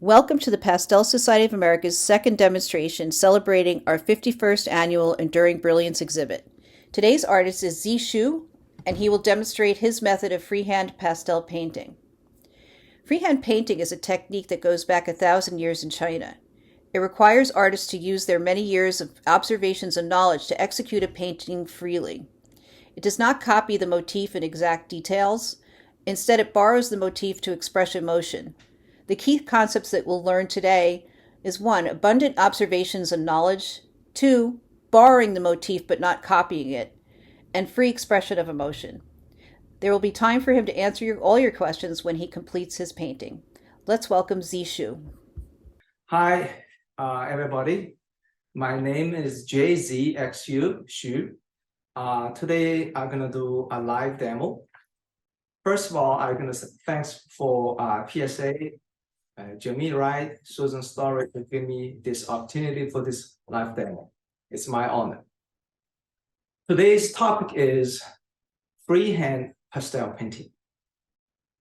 Welcome to the Pastel Society of America's second demonstration celebrating our 51st annual Enduring Brilliance exhibit. Today's artist is Zi Shu, and he will demonstrate his method of freehand pastel painting. Freehand painting is a technique that goes back 1,000 years in China. It requires artists to use their many years of observations and knowledge to execute a painting freely. It does not copy the motif in exact details. Instead, it borrows the motif to express emotion. The key concepts that we'll learn today is 1. Abundant observations and knowledge, 2. Borrowing the motif but not copying it, and free expression of emotion. There will be time for him to answer all your questions when he completes his painting. Let's welcome Zi Shu. Hi, everybody. My name is JZXU Shu. Today, I'm going to do a live demo. First of all, I'm going to say thanks for PSA, Jamie Wright, Susan Story to give me this opportunity for this live demo. It's my honor. Today's topic is freehand pastel painting.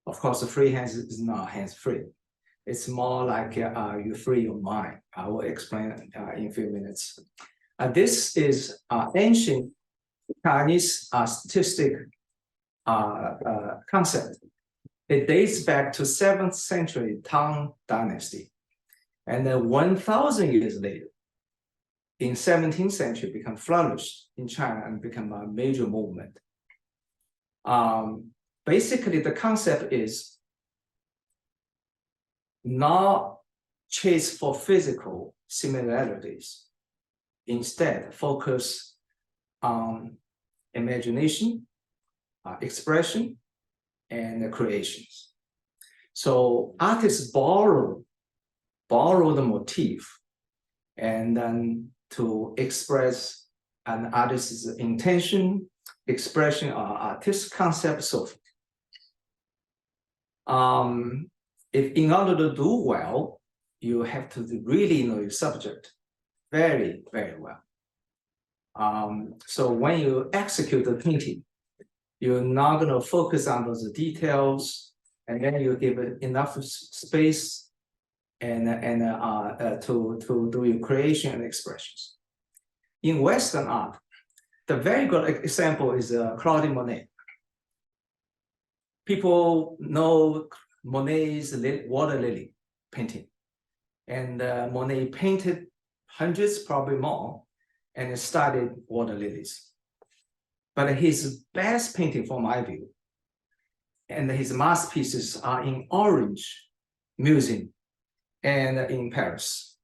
Of course, the freehand is not hands-free. It's more like you free your mind. I will explain in a few minutes. This is ancient Chinese statistic concept. It dates back to 7th century Tang Dynasty. And then 1,000 years later, in 17th century, become flourished in China and become a major movement. Basically, the concept is not chase for physical similarities. Instead, focus on imagination, expression, and creations. So artists borrow the motif and then to express an artist's intention, expression, or artistic concept, so forth. If in order to do well, you have to really know your subject very, very well. So when you execute the painting, you're not going to focus on those details, and then you give it enough space and to do your creation and expressions. In Western art, the very good example is Claude Monet. People know Monet's water lily painting, and Monet painted hundreds, probably more, and studied water lilies. But his best painting, from my view, and his masterpieces are in Orange Museum and in Paris.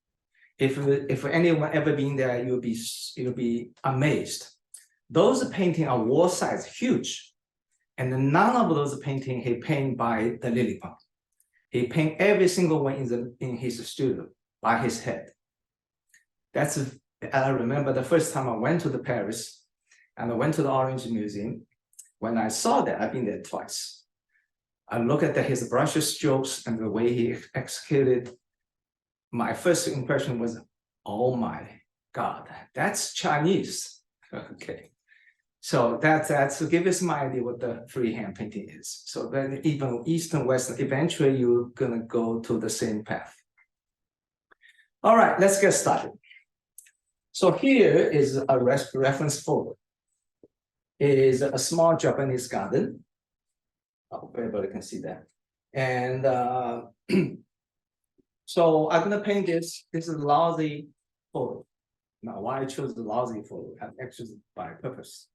If anyone ever been there, you'll be amazed. Those paintings are wall size, huge, and none of those paintings he painted by the lily pond. He painted every single one in his studio by his head. I remember the first time I went to Paris. And I went to the Orange Museum. When I saw that, I've been there twice. I look at his brush strokes and the way he executed. My first impression was, oh my God, that's Chinese. Okay. So that's to give us an idea what the freehand painting is. So then even East and West, eventually you're gonna go to the same path. All right, let's get started. So here is a reference photo. It is a small Japanese garden. Oh, everybody can see that. And so I'm gonna paint this. This is a lousy photo. Now, why I chose the lousy photo? I actually by purpose.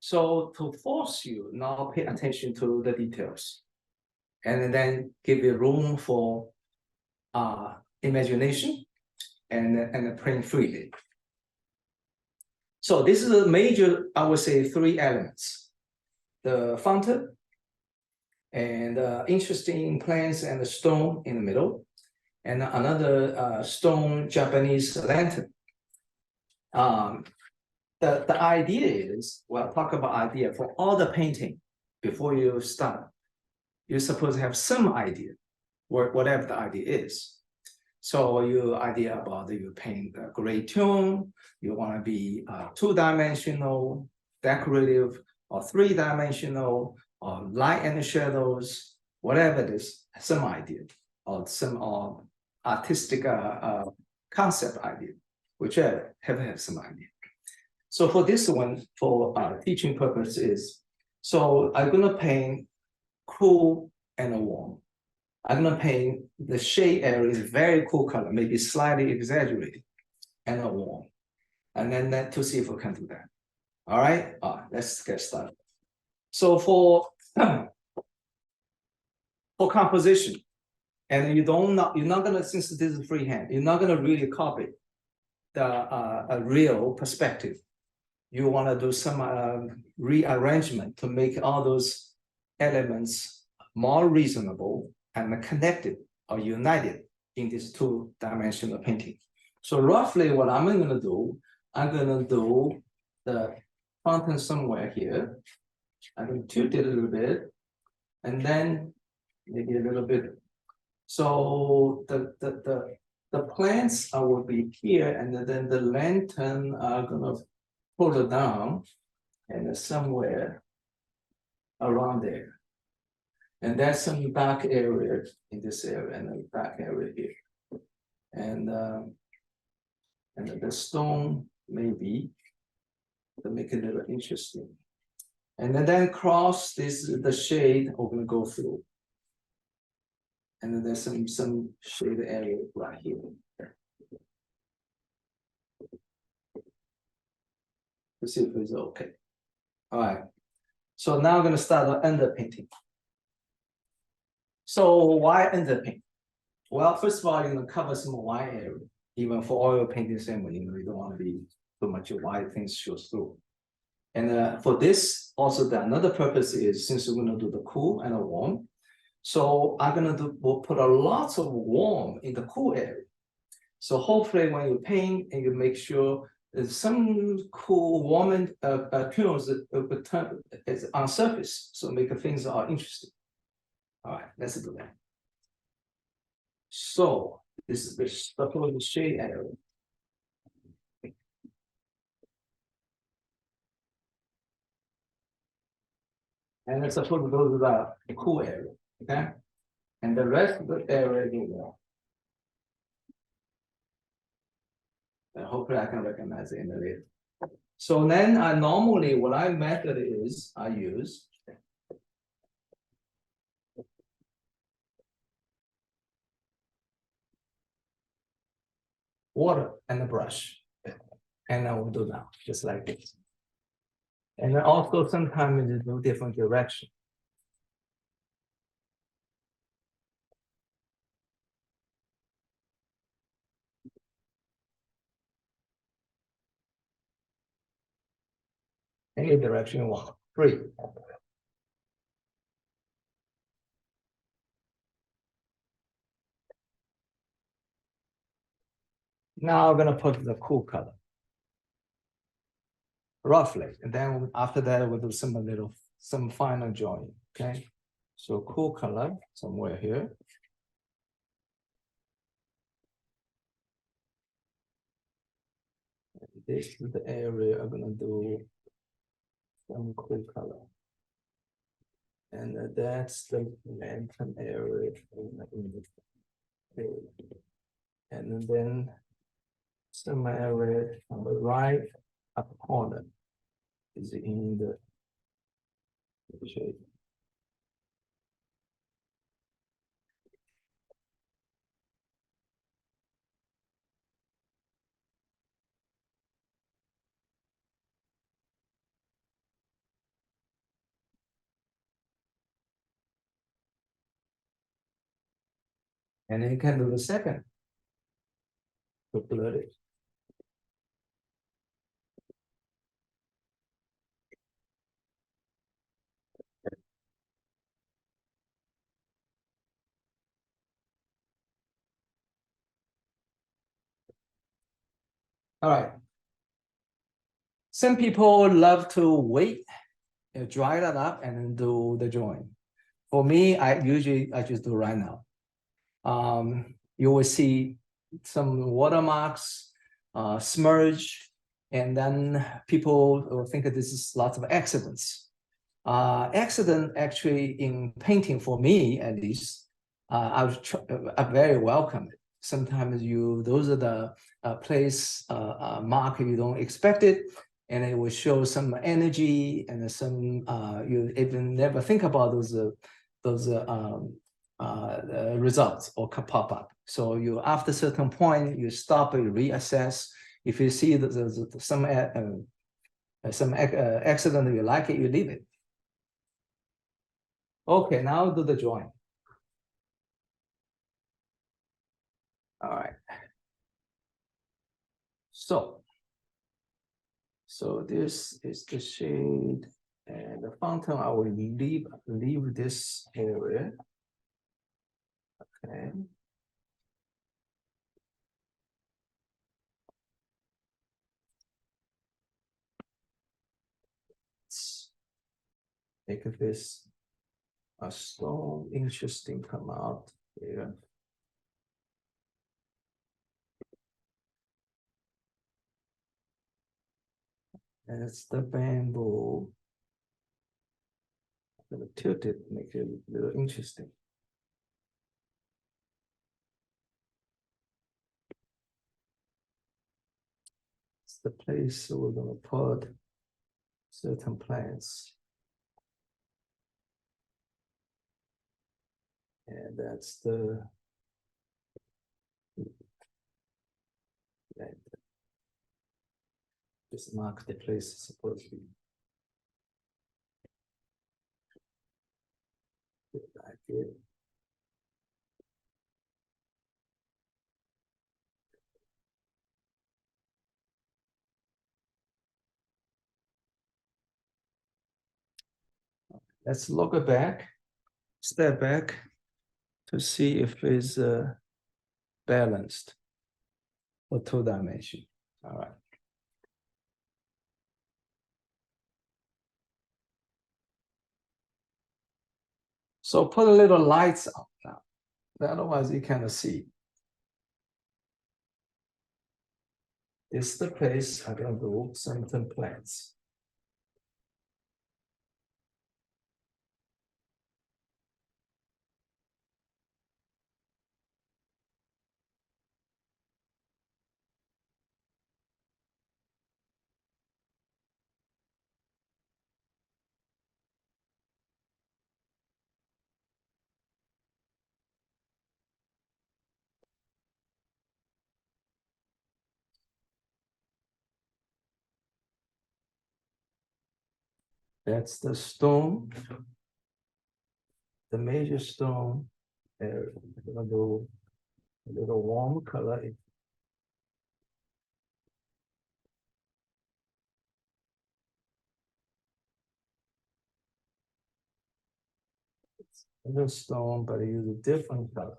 So to force you now pay attention to the details, and then give you room for imagination and playing freely. So this is a major, I would say, 3 elements. The fountain, and interesting plants and the stone in the middle, and another stone Japanese lantern. The idea is, well, talk about idea. For all the painting, before you start, you're supposed to have some idea, whatever the idea is. So your idea about you paint a gray tone, you want to be 2-dimensional, decorative, or 3-dimensional, or light and shadows, whatever it is, some idea, or some artistic concept idea, which I have some idea. So for this one, for teaching purposes, so I'm gonna paint cool and warm. I'm gonna paint the shade area is very cool color, maybe slightly exaggerated, and warm. And then to see if we can do that. All right, let's get started. So for composition, and you're not gonna, since this is freehand, you're not gonna really copy the a real perspective. You want to do some rearrangement to make all those elements more reasonable and connected or united in this two-dimensional painting. So roughly what I'm going to do, I'm going to do the fountain somewhere here. I'm going to tilt it a little bit, and then maybe a little bit. So the plants will be here, and then the lantern are going to pull it down and somewhere around there. And there's some dark areas in this area and a dark area here. And the stone maybe to make it a little interesting. And then cross this, the shade we're gonna go through. And then there's some shade area right here. Let's see if it's okay. All right. So now I'm going to start the underpainting. So why underpaint? Well, first of all, you're going to cover some white area. Even for oil painting, same way, you don't want to be too much white things shows through. And for this, also another purpose is, since we're going to do the cool and the warm, so I'm going to we'll put a lot of warm in the cool area. So hopefully when you paint and you make sure there's some cool warm tones that on surface, so make things are interesting. All right, let's do that. So this is the supposed shade area. And it's supposed to go to the cool area, okay? And the rest of the area is warm. And hopefully I can recognize it in the later. So then normally what I method is I use water and a brush. And I will do now, just like this. And then also sometimes it's no different direction. Any direction you want, free. Now I'm gonna put the cool color. Roughly, and then after that we'll do some final join, okay? So cool color somewhere here. This is the area I'm gonna do some cool color. And that's the lantern area. And then some area on the right upper corner is in the shade. And then you can do the second to blur it. All right. Some people love to wait, dry that up, and then do the join. For me, I just do right now. You will see some watermarks, smudge, and then people will think that this is lots of accidents. Accident actually in painting, for me at least, I very welcome it. sometimes those are the place mark you don't expect it, and it will show some energy and some you even never think about those results or pop up. So you after a certain point you stop, you reassess. If you see that there's some accident you like it, you leave it. Okay, now do the drawing. All right. So this is the shade, and the fountain I will leave this area. Okay. Let's make this a stone interesting come out here. And it's the bamboo. I'm gonna tilt it, make it a little interesting. It's the place we're gonna put certain plants. And that's the just mark the place it's supposed to be. Like it. Let's look back, step back to see if it's balanced for 2 dimension. All right. So put a little lights up now. Otherwise you cannot see. It's the place I'm gonna do certain plants. That's the stone, the major stone. I'm gonna do a little warm color. It's a little stone, but I use a different color.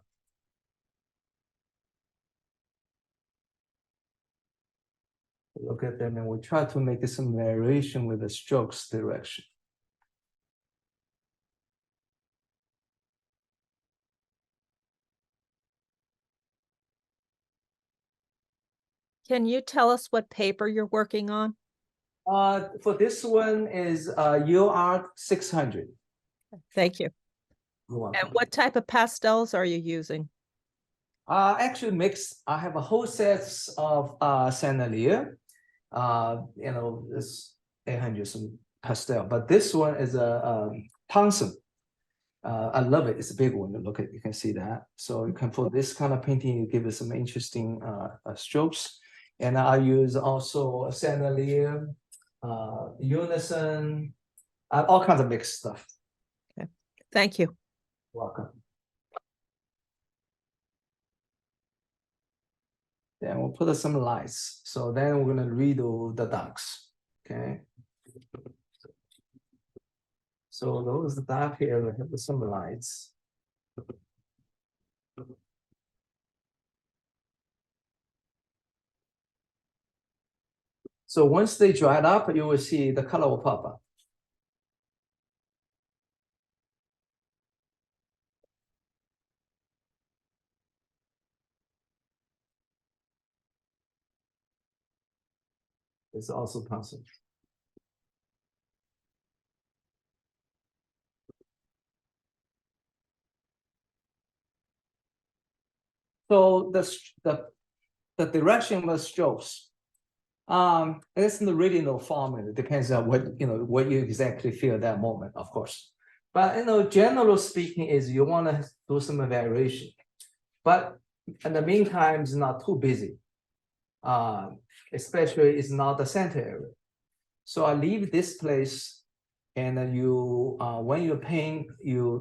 Look at them, and we try to make some variation with the strokes direction. Can you tell us what paper you're working on? For this one is UR 600. Thank you. And what type of pastels are you using? Actually mixed. I have a whole sets of Sandalier. This 800 some pastel, but this one is a tungsten. I love it. It's a big one. Look at, you can see that. So you can put this kind of painting, you give it some interesting strokes. And I use also Sandalier, Unison, all kinds of mixed stuff. Okay. Thank you. Welcome. Then we'll put some lights. So then we're gonna redo the ducks. Okay. So those dark here we have some lights. So once they dried up, you will see the color will pop up. It's also possible. So the direction of the strokes, it's really no formula. It depends on what you exactly feel at that moment, of course. But generally speaking, is you want to do some variation, but in the meantime, it's not too busy. Especially it's not the center area. So I leave this place, and you when you paint,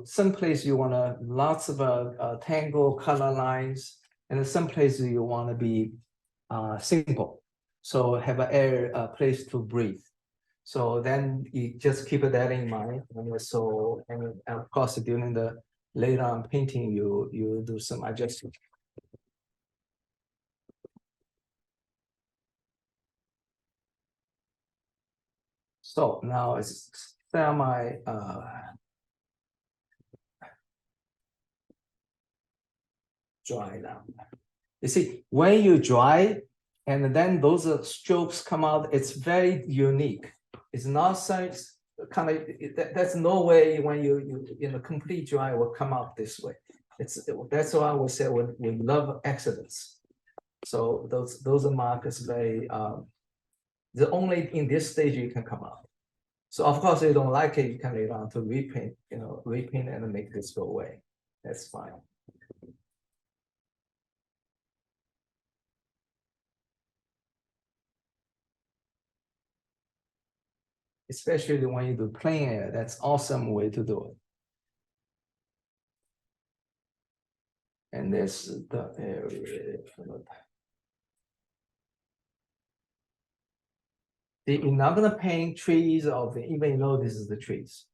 some place you want lots of tangle color lines, and some places you want to be simple. So have a place to breathe. So then you just keep that in mind. And of course during the later on painting, you do some adjustment. So now it's semi dry now. You see, when you dry, and then those strokes come out, it's very unique. It's not such kind of, that's no way when you complete dry will come out this way. That's why we say we love accidents. So those markers very the only in this stage you can come out. So of course, if you don't like it, you can later on to repaint, repaint and make this go away. That's fine. Especially when you do plain air, that's awesome way to do it. And this is the area. You're not gonna paint trees or even though this is the trees,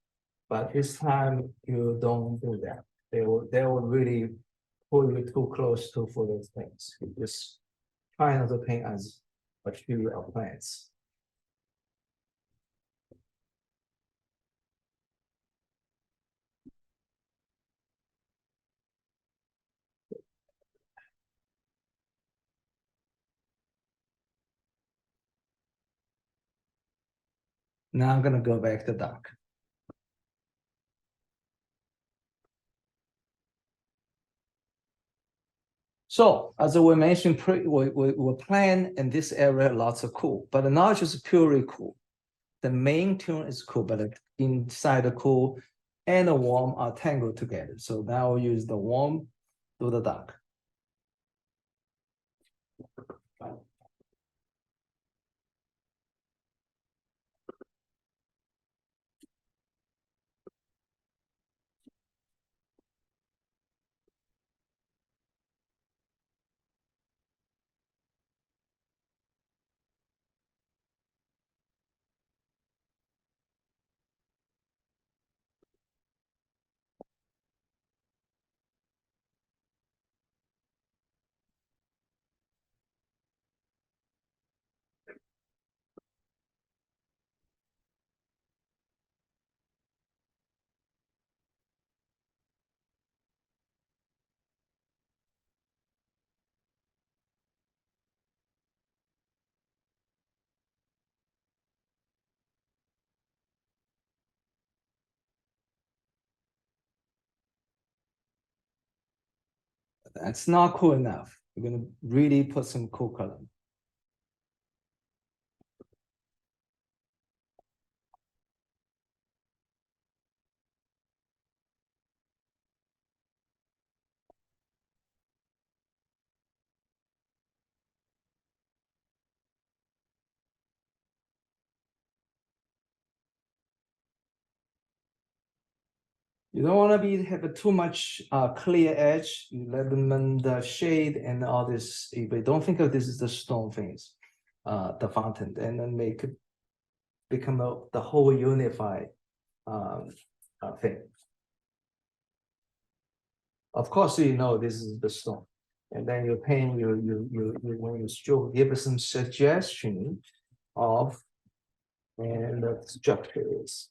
but this time you don't do that. They will really pull you too close to for those things. You just try not to paint as a tree or plants. Now I'm gonna go back to dark. So as we mentioned, we plan in this area lots of cool, but not just purely cool. The main tune is cool, but inside the cool and the warm are tangled together. So now we use the warm to the dark. That's not cool enough. We're gonna really put some cool color. You don't want to have too much clear edge. You let them in the shade and all this. But don't think of this as the stone things, the fountain, and then make it become the whole unified thing. Of course, this is the stone, and then you paint. When you stroke, give us some suggestion of and the structure is.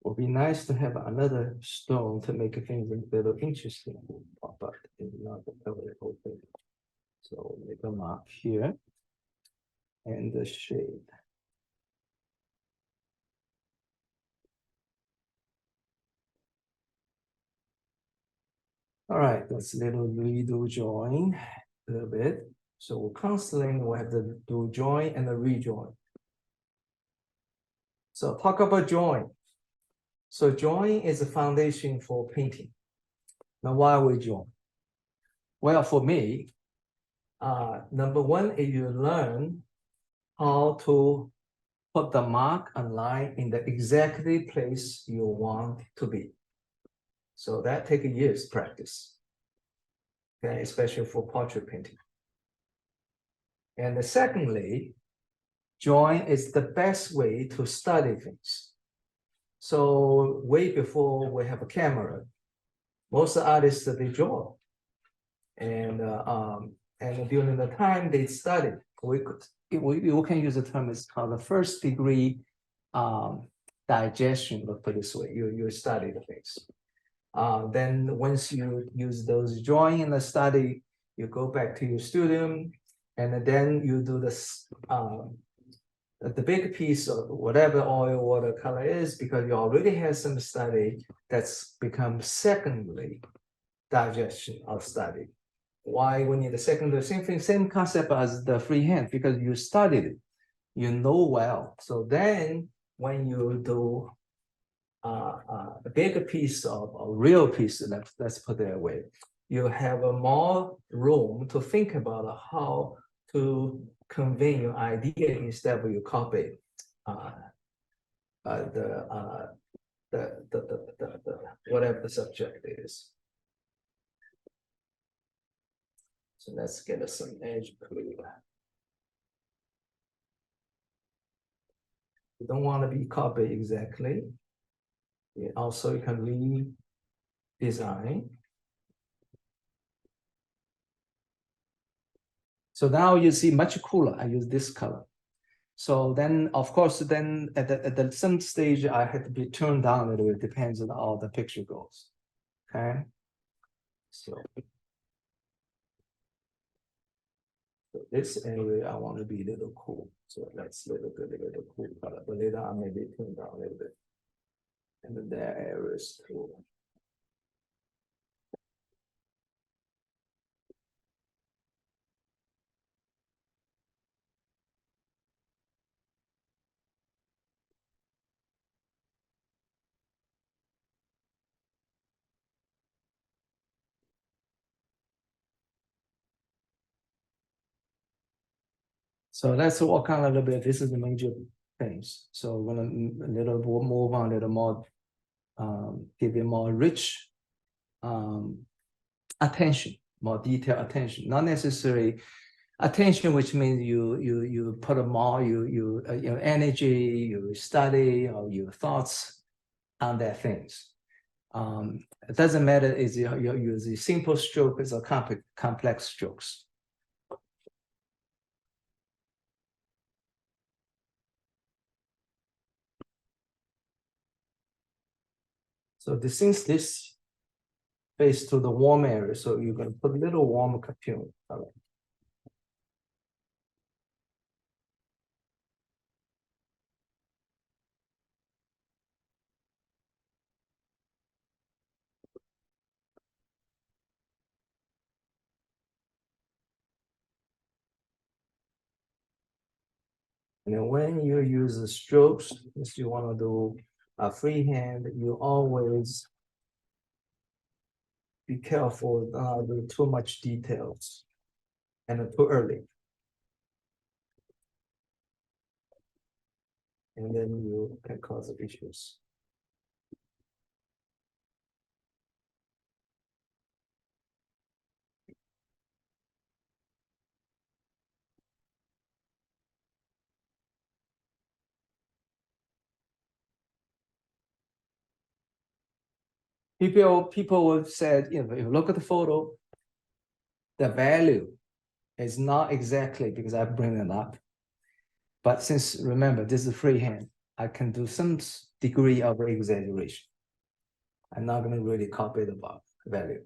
Would be nice to have another stone to make things a little interesting, but not the whole thing. So make a mark here. and the shade. All right, let's little redo join a little bit. So we're constantly we have to do join and the rejoin. So talk about join. So join is a foundation for painting. Now why we join? Well, for me, number one is you learn how to put the mark and line in the exactly place you want to be. So that takes years practice, okay, especially for portrait painting. And secondly, join is the best way to study things. So way before we have a camera, most artists they draw, and during the time they studied, we can use the term is called the first degree digestion. Let's put it this way: you study the things. Then once you use those drawing in the study, you go back to your studio, and then you do this the big piece of whatever oil watercolor is, because you already have some study that's become secondary digestion of study. Why we need a secondary? Same concept as the freehand, because you studied it, you know well. So then when you do a bigger piece of a real piece, let's put it that way, you have a more room to think about how to convey your idea instead of you copy whatever the subject is. So let's get us some edge clear. You don't want to be copied exactly. Also, you can redesign. So now you see much cooler. I use this color. So then, of course, then at some stage, I had to be turned down a little bit. Depends on how the picture goes. Okay. So this area, I want to be a little cool. So let's little cool color. But later I maybe turn down a little bit. And then there areas too. So let's walk on a little bit. This is the major things. So we're gonna a little move on a little more, give you more rich attention, more detailed attention. Not necessarily attention, which means you put a more your energy, your study, or your thoughts on that things. It doesn't matter is you use a simple stroke or complex strokes. So since this face to the warm area, so you're going to put a little warm cartoon. All right. And then when you use the strokes, if you want to do a freehand, you always be careful not do too much details and too early. And then you can cause issues. People have said, if you look at the photo, the value is not exactly because I bring it up. But since remember, this is freehand, I can do some degree of exaggeration. I'm not going to really copy the value.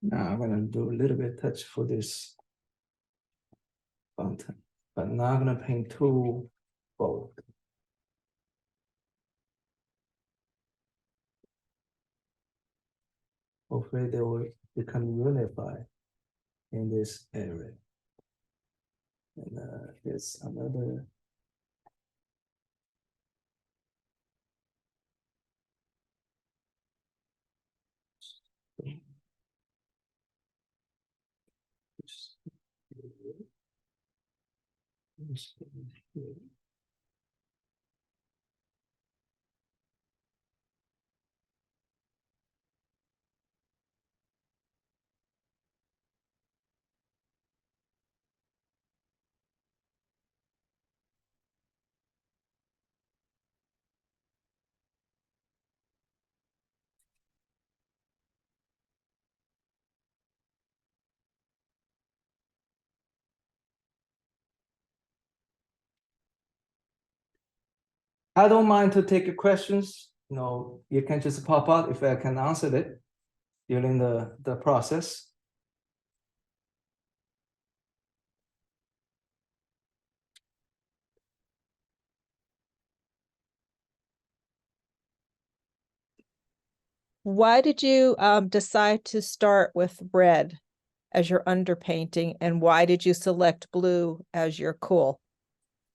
Now I'm gonna do a little bit touch for this fountain, but not gonna paint too bold. Hopefully they will become unified in this area. And here's another. I don't mind to take your questions. You know, you can just pop out if I can answer it during the process. Why did you decide to start with red as your underpainting, and why did you select blue as your cool?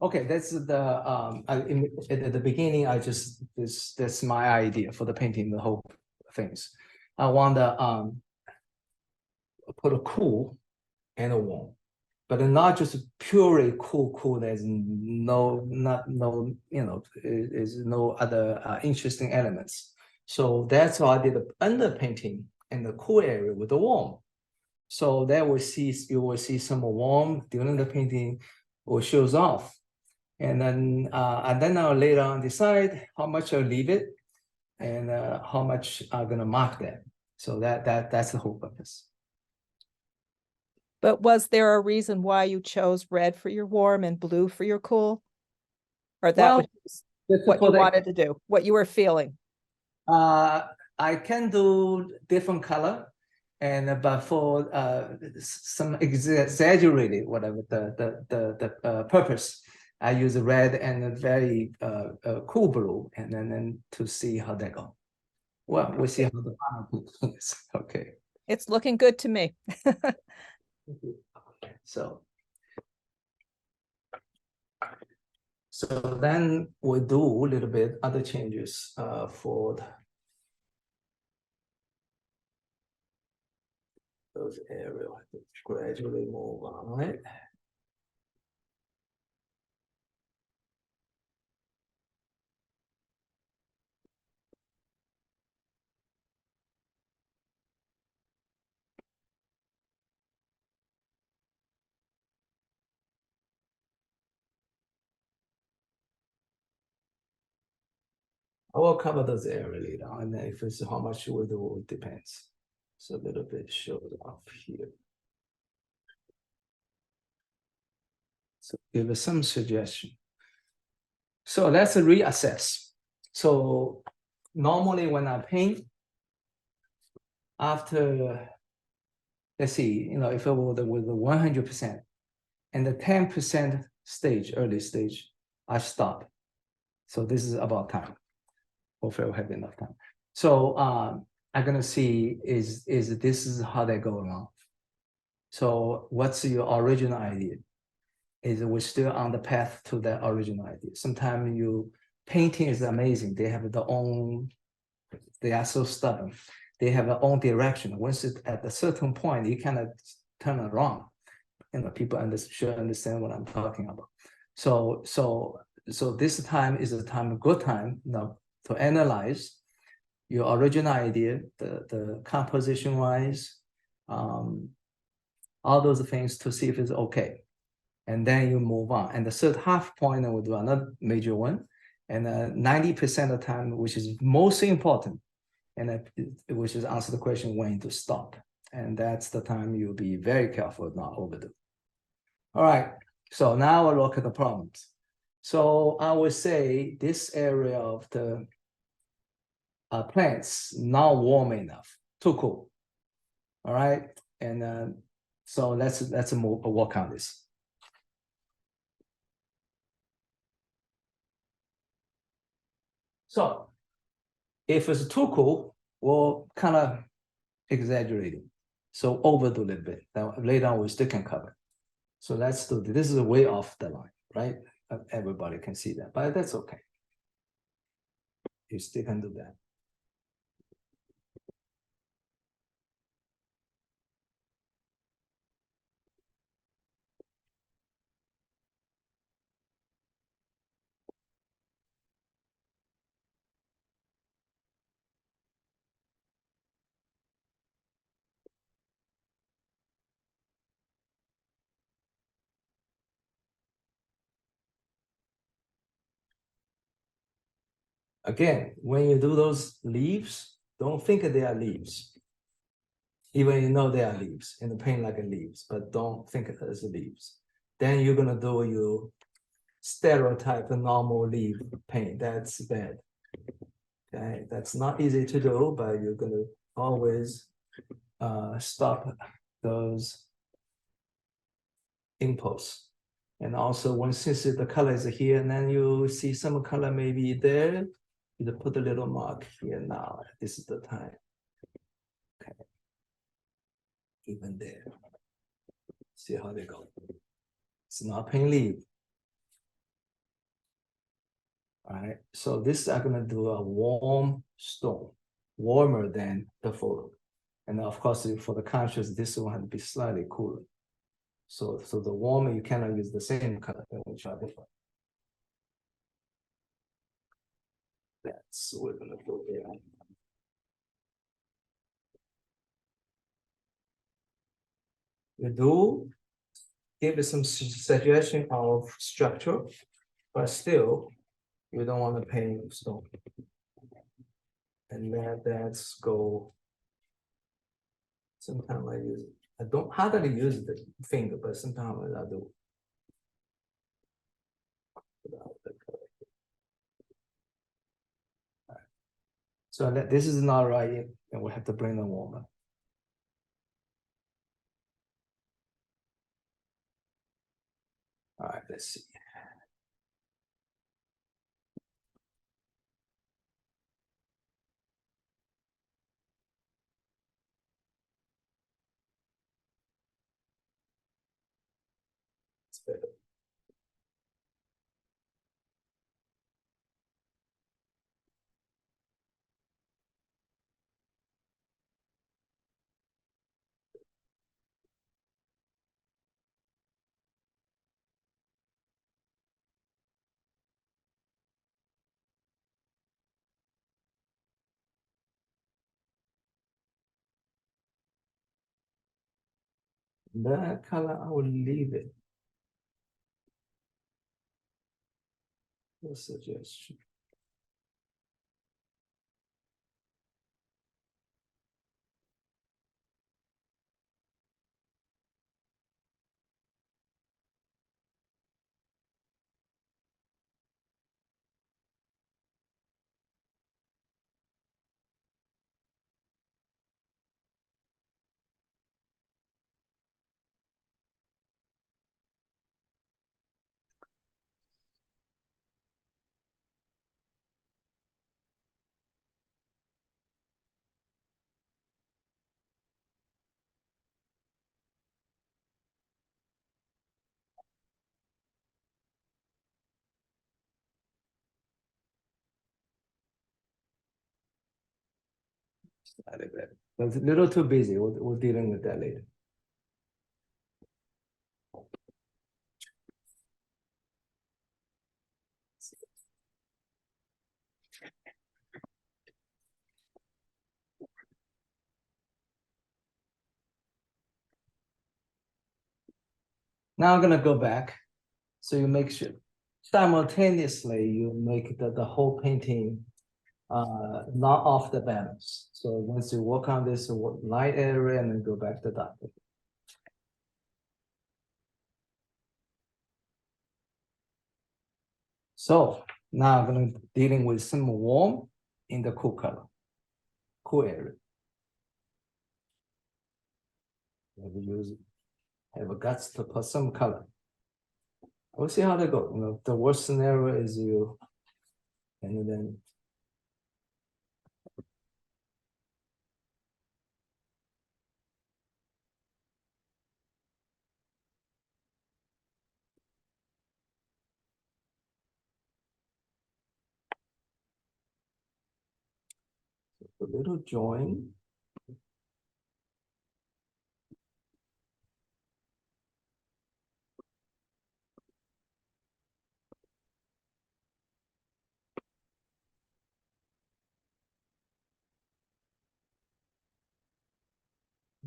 Okay, that's the at the beginning. I just that's my idea for the painting the whole things. I want to put a cool and a warm, but not just purely cool. There's no is no other interesting elements. So that's why I did the underpainting in the cool area with the warm. So there you will see some warm during the painting or shows off. And then I'll later on decide how much I'll leave it and how much I'm gonna mark that. So that's the whole purpose. But was there a reason why you chose red for your warm and blue for your cool? Or that Well, was what you wanted to do, what you were feeling? I can do different color, and but for some exaggerated whatever the purpose, I use red and a very cool blue, and then to see how that go. Well, we'll see how the final is. Okay. It's looking good to me. So then we'll do a little bit other changes for those areas. Gradually move on it. I will cover those areas later on, and then if it's how much we'll do, it depends. So a little bit showed up here. So give us some suggestion. So let's reassess. So normally when I paint, after, let's see, if it were with the 100% and the 10% stage, early stage, I stop. So this is about time. Hopefully I'll have enough time. So I'm gonna see is this is how they go along. So what's your original idea? Is we're still on the path to that original idea. Sometimes painting is amazing. They have their own, they are so stubborn. They have their own direction. Once it's at a certain point, you cannot turn it around. People should understand what I'm talking about. So this time is a good time now to analyze your original idea, the composition wise, all those things to see if it's okay. And then you move on. And the third half point, we'll do another major one. And 90% of the time, which is most important, and which is answer the question when to stop. And that's the time you'll be very careful not overdo. All right, so now we'll look at the problems. So I would say this area of the plants not warm enough, too cool. All right, and so let's work on this. So if it's too cool, we'll kind of exaggerate it. So overdo a little bit. Now later on we still can cover. So let's do this. This is way off the line, right? Everybody can see that, but that's okay. You still can do that. Again, when you do those leaves, don't think they are leaves. Even you know they are leaves and paint like a leaves, but don't think it as leaves. Then you're gonna do your stereotype normal leaf paint. That's bad. Okay, that's not easy to do, but you're gonna always stop those impulse. And also when since the color is here, and then you see some color maybe there, you put a little mark here now. This is the time. Okay. Even there. See how they go. It's not paint leaf. All right, so this I'm gonna do a warm stone, warmer than the photo. And of course, for the contrast, this one has to be slightly cooler. So the warmer, you cannot use the same color, which are different. That's what we're gonna do here. We do give it some suggestion of structure, but still, you don't want to paint stone. And that's go. Sometimes I use it. I don't hardly use the finger, but sometimes I do. So this is not right, and we have to bring the warmer. All right, let's see. It's better. That color, I will leave it. No suggestion. But it's a little too busy. We're dealing with that later. Now I'm gonna go back. So you make sure simultaneously you make the whole painting not off the balance. So once you work on this light area and then go back to dark. So now I'm gonna dealing with some warm in the cool color, cool area. have a guts to put some color. We'll see how they go. You know, the worst scenario is you, and then a little join.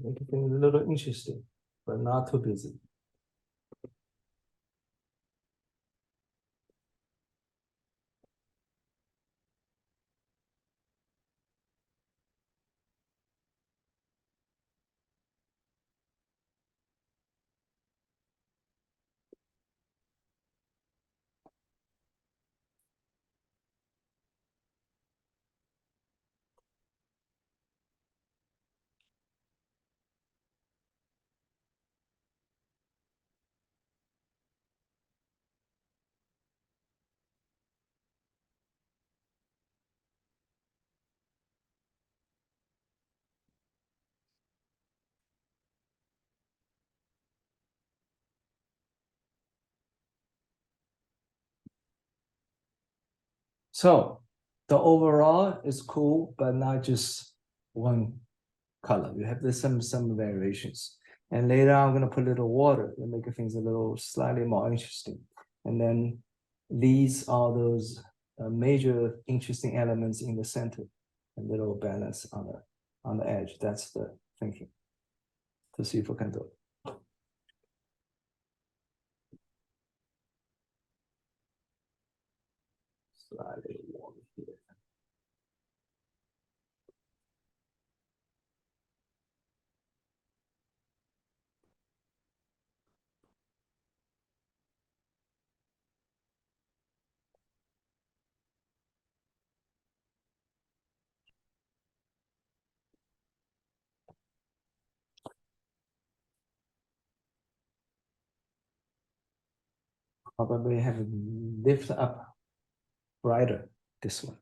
Make it a little interesting, but not too busy. So the overall is cool, but not just one color. You have some variations. And later I'm gonna put a little water to make things a little slightly more interesting. And then these are those major interesting elements in the center, a little balance on the edge. That's the thinking. To see if we can do it. Slightly warm here. Probably have it lift up brighter this one.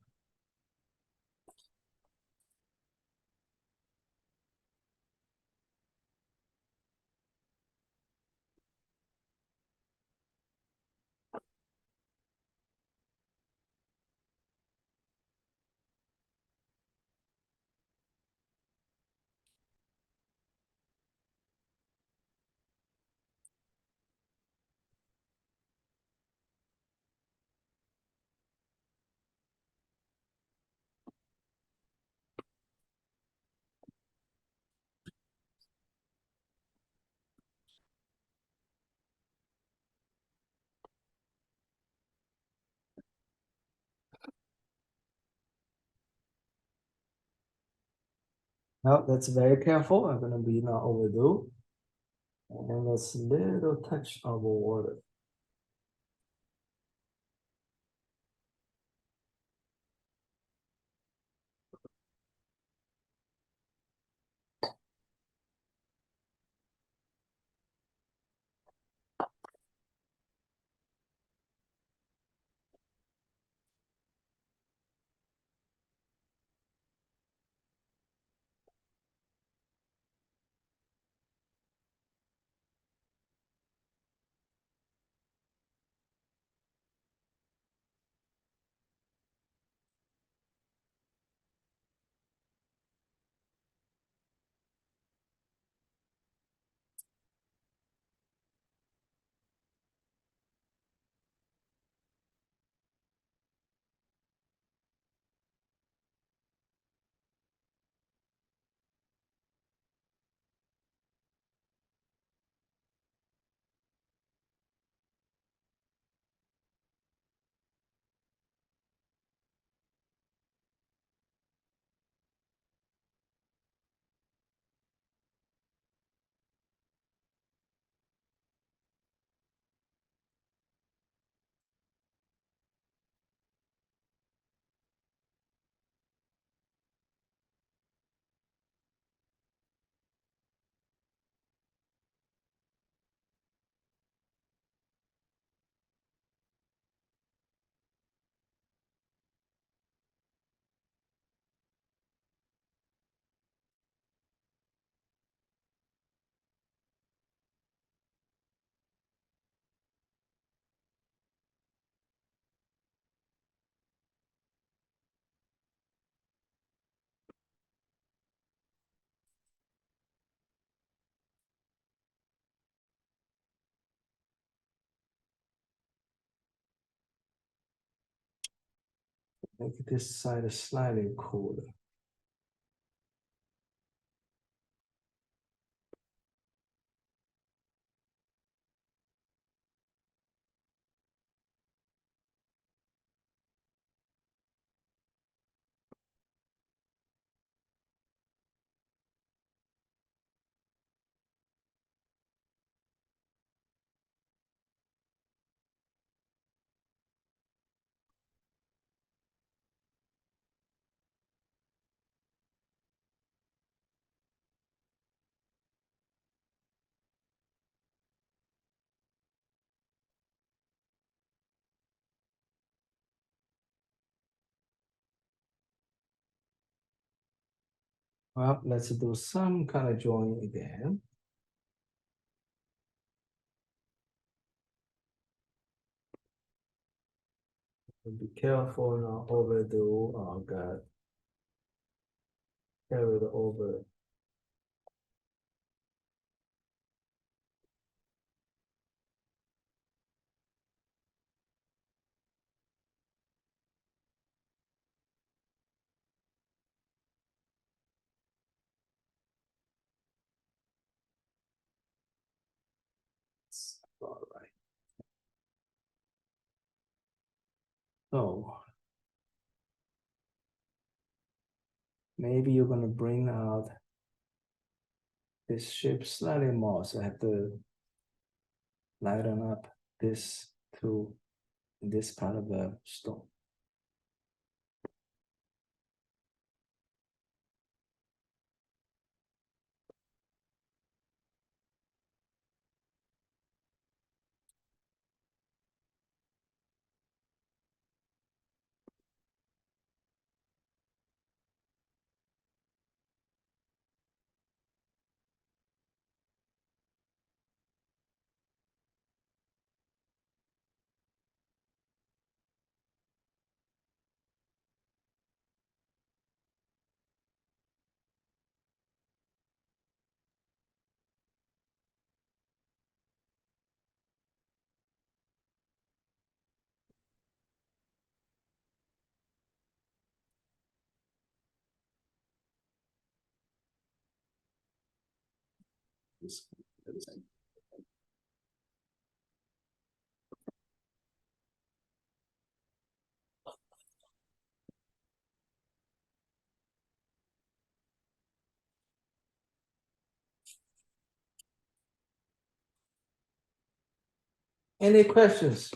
Now that's very careful. I'm gonna be not overdo. And then there's a little touch of water. Make this side slightly cooler. Well, let's do some kind of join again. Be careful not overdo. Oh God, carry it over. All right. So maybe you're gonna bring out this shape slightly more. So I have to lighten up this to this part of the stone. Any questions?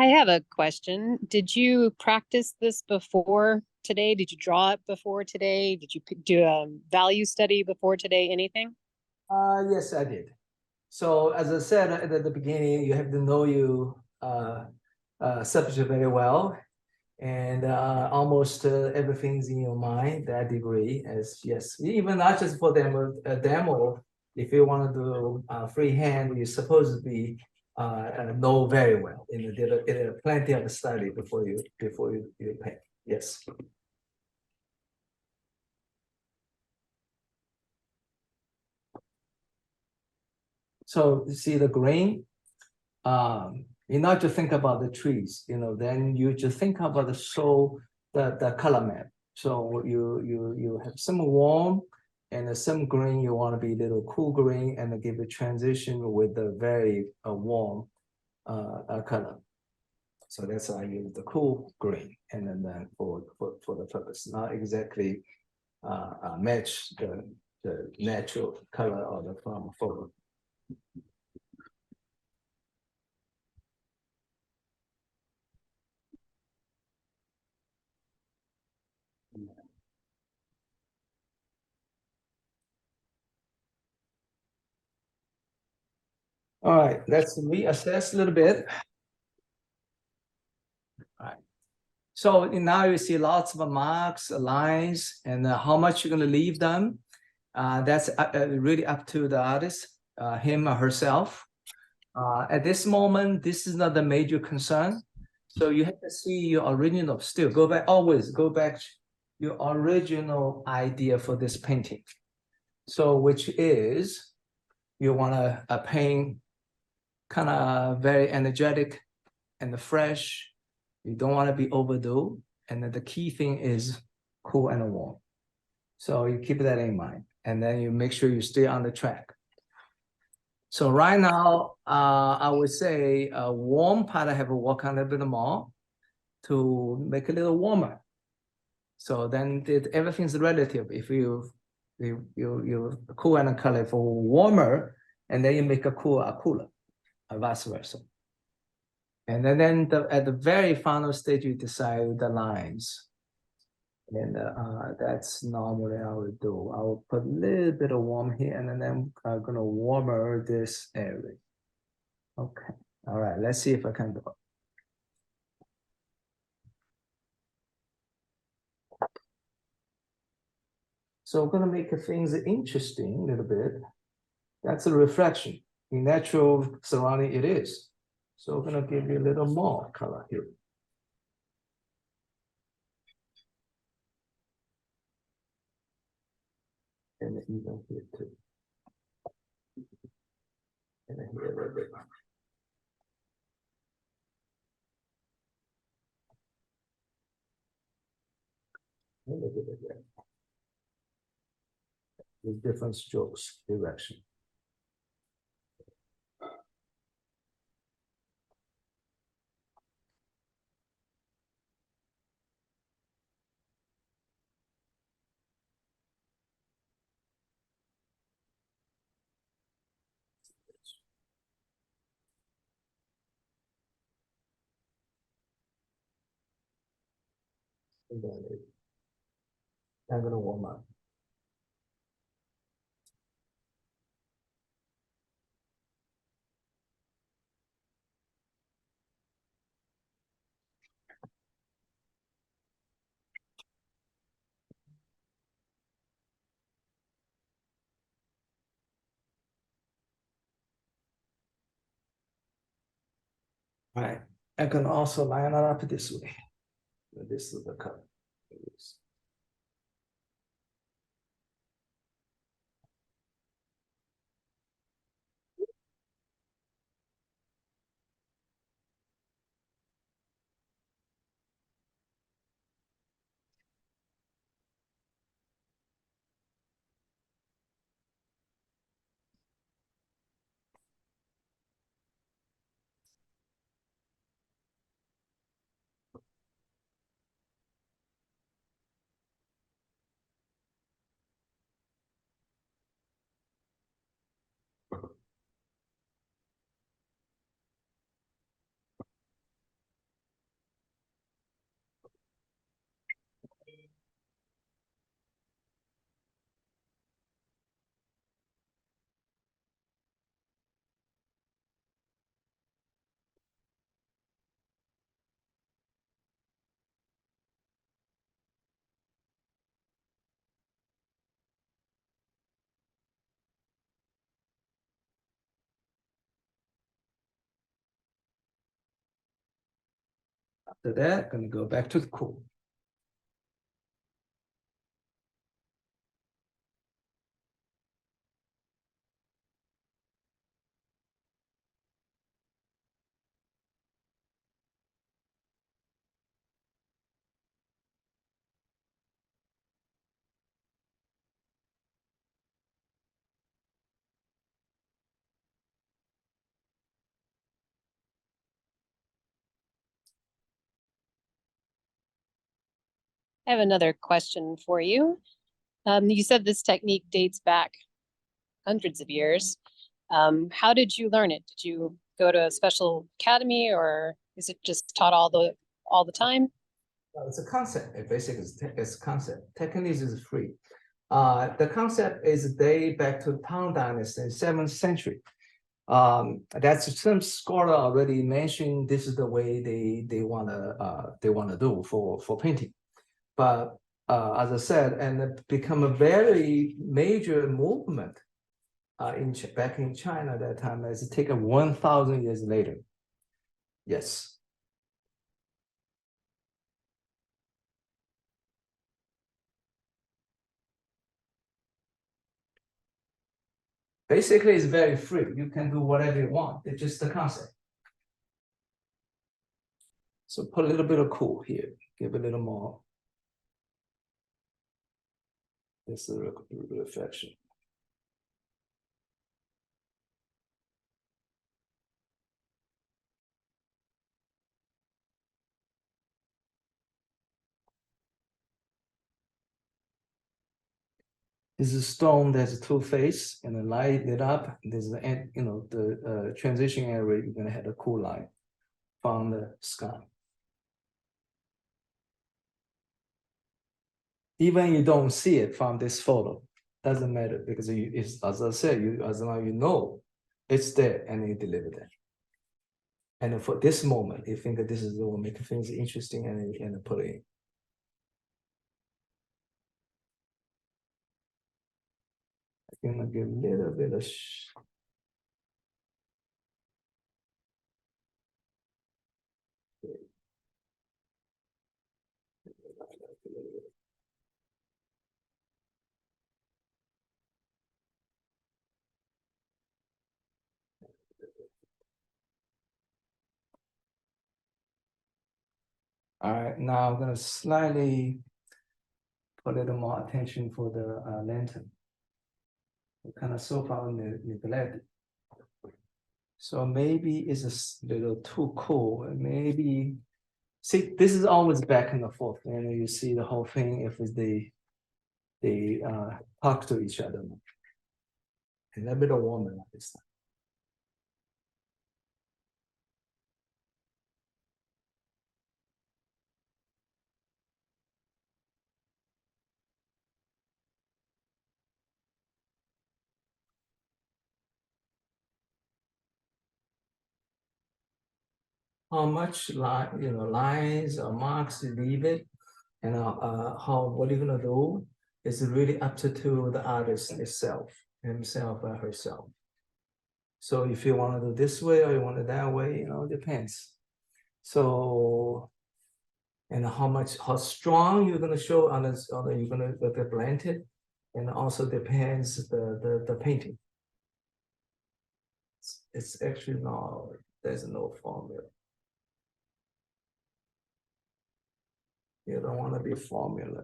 I have a question. Did you practice this before today? Did you draw it before today? Did you do a value study before today? Anything? Yes, I did. So as I said at the beginning, you have to know your subject very well, and almost everything's in your mind. That degree, as yes, even not just for demo. If you want to do freehand, you're supposed to be know very well. You know, there are plenty of study before you pay. Yes. So you see the grain. You not just think about the trees, you know, then you just think about the color map. So you have some warm And some green, you want to be a little cool green and give a transition with a very warm color. So that's why I use the cool green and then for the purpose, not exactly match the natural color of the from photo. All right, let's reassess a little bit. All right. So now you see lots of marks, lines, and how much you're going to leave them. That's really up to the artist, him or herself. At this moment, this is not the major concern. So you have to see your original, still go back, always go back to your original idea for this painting. So which is, you want to paint kind of very energetic and fresh. You don't want to be overdue. And then the key thing is cool and warm. So you keep that in mind. And then you make sure you stay on the track. So right now, I would say a warm part, I have to work on a little bit more to make it a little warmer. So then everything's relative. If you cool and colorful warmer, and then you make a cooler, vice versa. And then at the very final stage, you decide the lines. And that's normally I would do. I will put a little bit of warm here, and then I'm gonna warmer this area. Okay, all right, let's see if I can do it. So I'm gonna make things interesting a little bit. That's a reflection. In natural surrounding, it is. So I'm gonna give you a little more color here. And even here too. And here a little bit. A little bit again. With different strokes, direction. And then I'm gonna warm up. All right, I can also line it up this way. This is the color. After that, I'm gonna go back to the cool. I have another question for you. You said this technique dates back hundreds of years. How did you learn it? Did you go to a special academy, or is it just taught all the time? It's a concept. It basically it's a concept. Technique is free. The concept is date back to Tang Dynasty, 7th century. That's some scholar already mentioned. This is the way they wanna do for painting. But as I said, and it become a very major movement back in China at that time. It's taken 1,000 years later. Yes. Basically, it's very free. You can do whatever you want. It's just the concept. So put a little bit of cool here. Give a little more. This is a reflection. This is a stone that's two face and the light lit up. There's the end, the transition area. You're gonna have a cool light from the sky. Even you don't see it from this photo, doesn't matter because it's, as I said, as long as you know it's there and you deliver that. And for this moment, you think that this is what will make things interesting and put it in. I'm gonna give a little bit of All right, now I'm gonna slightly put a little more attention for the lantern. We kind of so far neglected. So maybe it's a little too cool. And maybe, see, this is always back and forth. And you see the whole thing if they talk to each other. A little bit of warmer like this time. How much lines or marks you leave it, and how what you're gonna do is really up to the artist itself, himself or herself. So if you want to do this way or you want it that way, it depends. So, and how strong you're gonna show on this, you're gonna blend it, and also depends the painting. It's actually no, there's no formula. You don't want to be formula.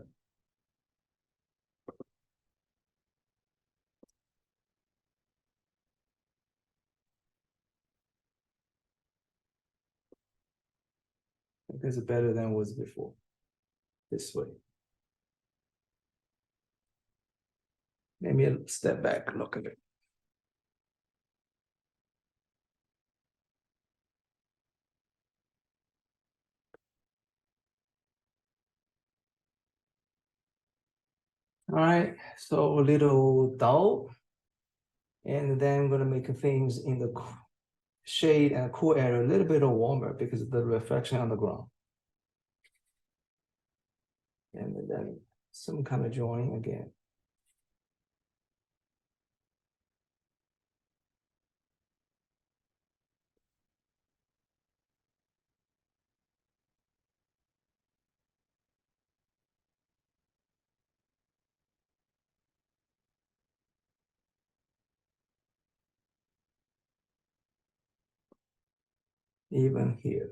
I think it's better than it was before. This way. Maybe a step back, look at it. All right, so a little dull. And then I'm gonna make things in the shade and cool area a little bit warmer because of the reflection on the ground. And then some kind of join again. Even here.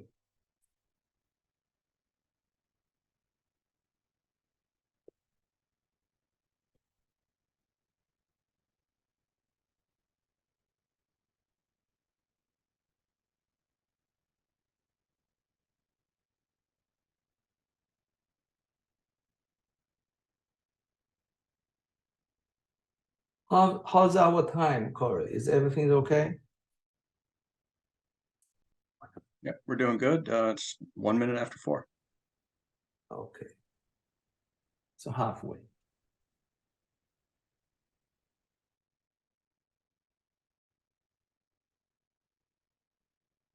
How's our time, Corey? Is everything okay? Yeah, we're doing good. It's 1 minute after 4. Okay. So halfway.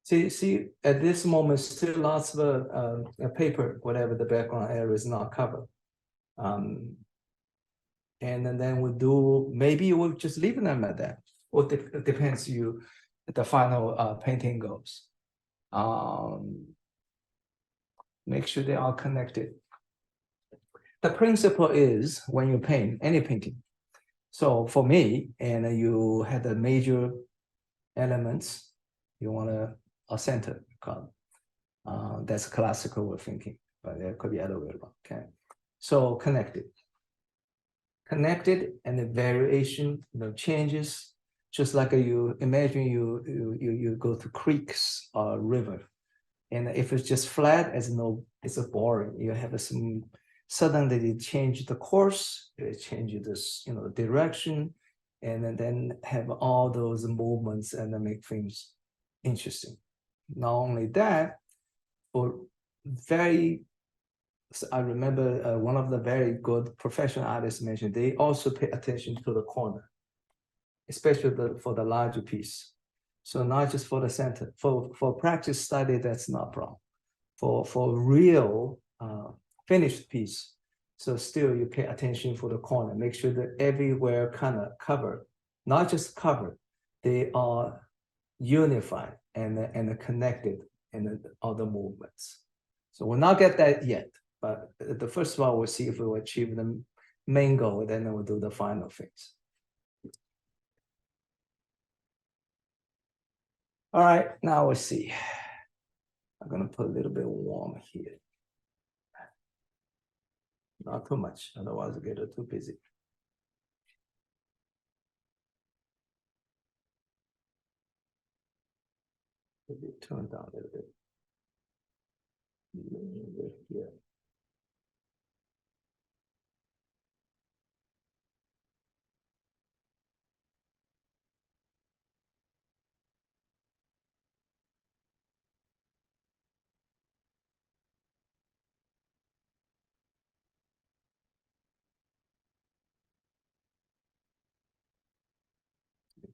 See, at this moment, still lots of paper, whatever the background area is not covered. And then we do, maybe we'll just leave them at that. Or it depends the final painting goes. Make sure they are connected. The principle is when you paint any painting. So for me, and you had the major elements, you want a center column. That's classical we're thinking, but it could be other way around. Okay, so connected, and the variation, changes. Just like you imagine you go to creeks or river, and if it's just flat, it's a boring. You have some suddenly it change the course, it changes this direction, and then have all those movements and then make things interesting. Not only that, for I remember one of the very good professional artists mentioned they also pay attention to the corner, especially for the larger piece. So not just for the center. For practice study, that's not a problem. For real finished piece, so still you pay attention for the corner. Make sure that everywhere kind of covered, not just covered, they are unified and connected in all the movements. So we'll not get that yet, but the first one we'll see if we'll achieve the main goal, then we'll do the final things. All right, now we'll see. I'm gonna put a little bit warm here. Not too much, otherwise I get too busy. Maybe turn down a little bit. Here.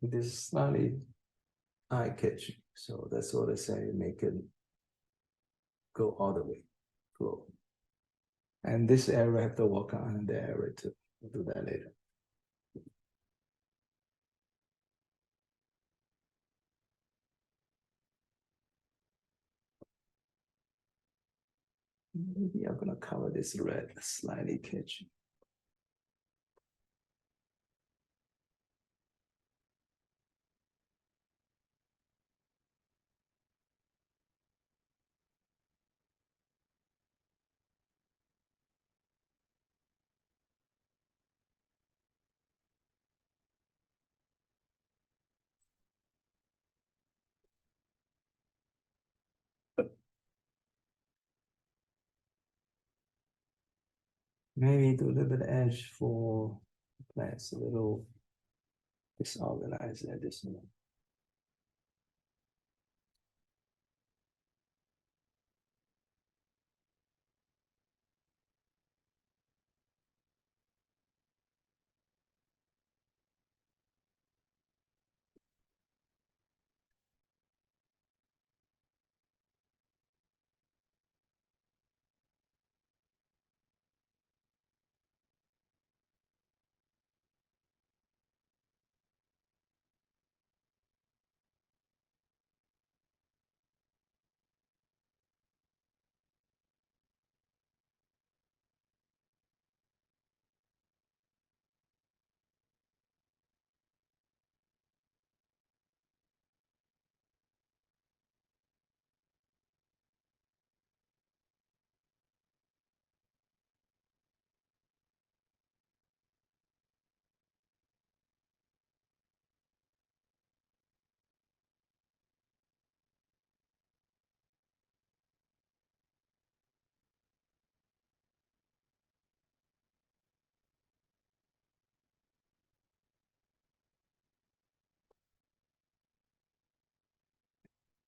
This is slightly eye-catching, so that's what I say, make it go all the way, flow. And this area I have to work on the area too. We'll do that later. Maybe I'm gonna cover this red slightly catchy. Maybe do a little bit of edge for plants, a little disorganized at this moment.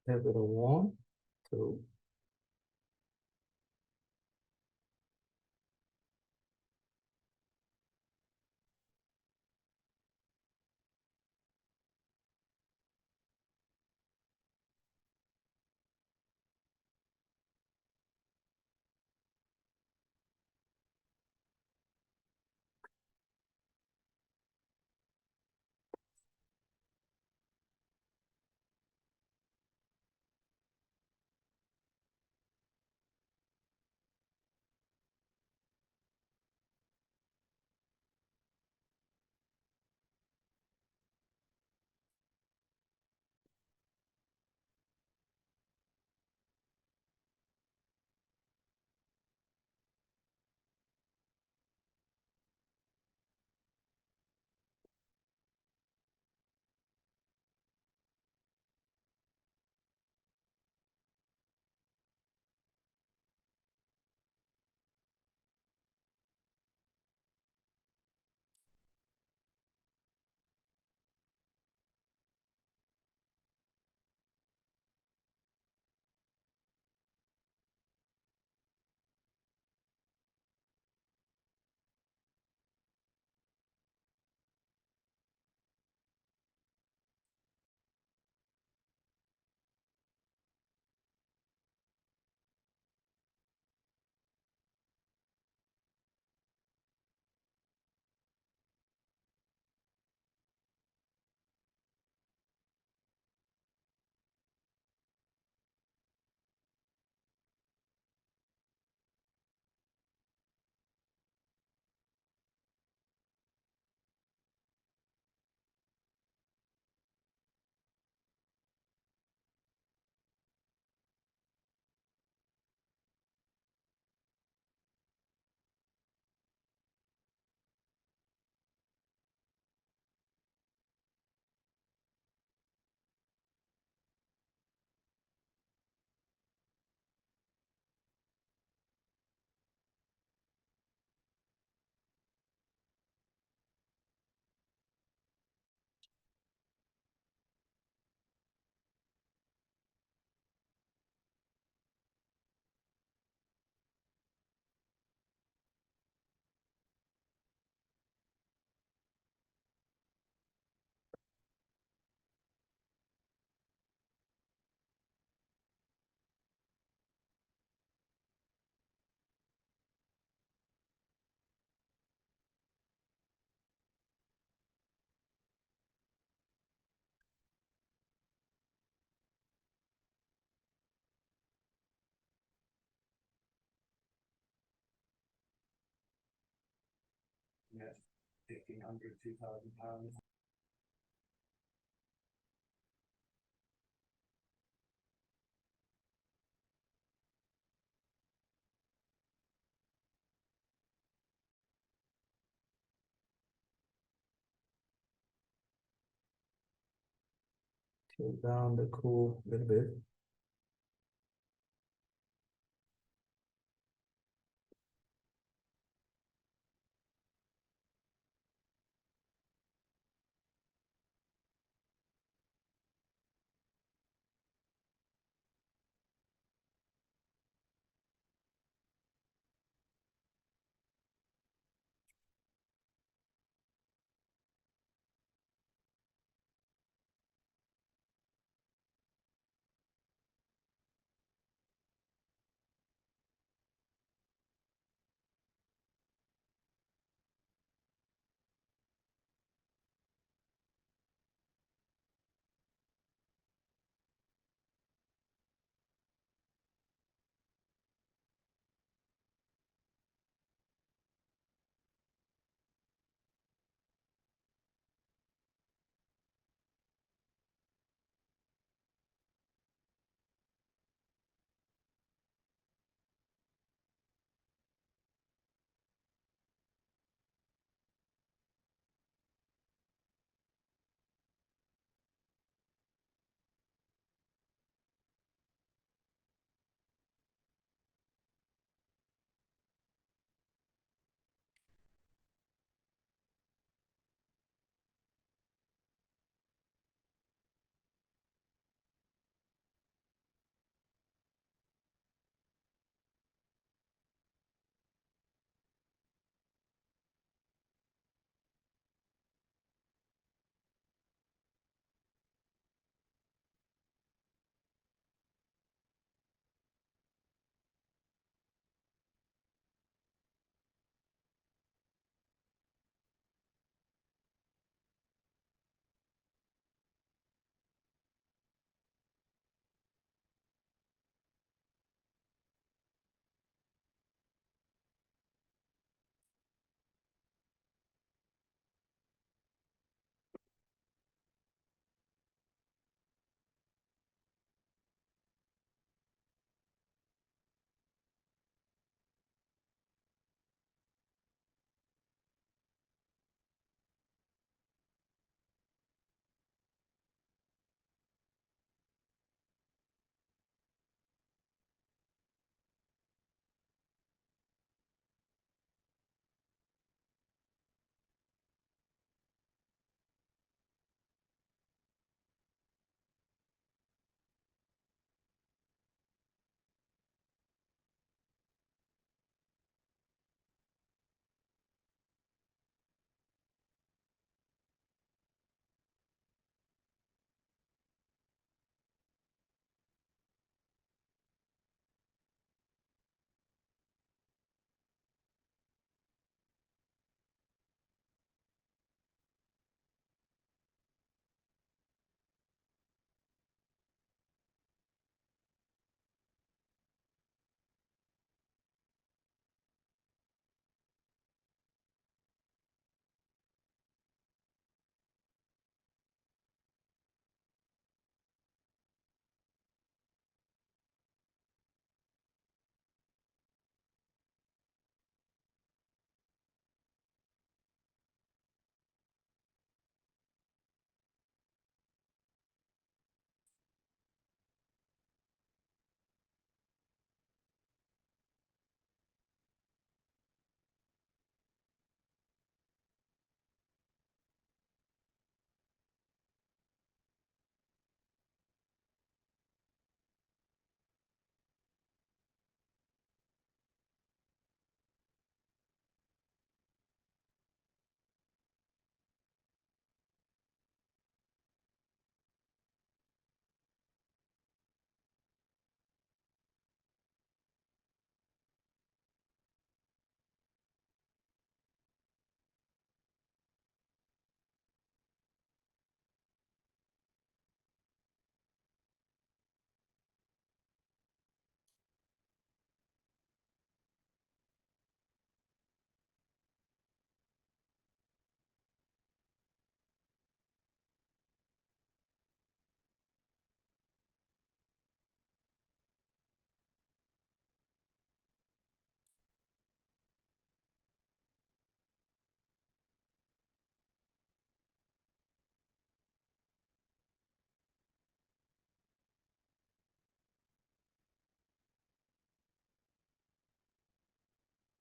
Give it a 1, 2. Yes, 1,500, 2,000 pounds. Tilt down the cool a little bit.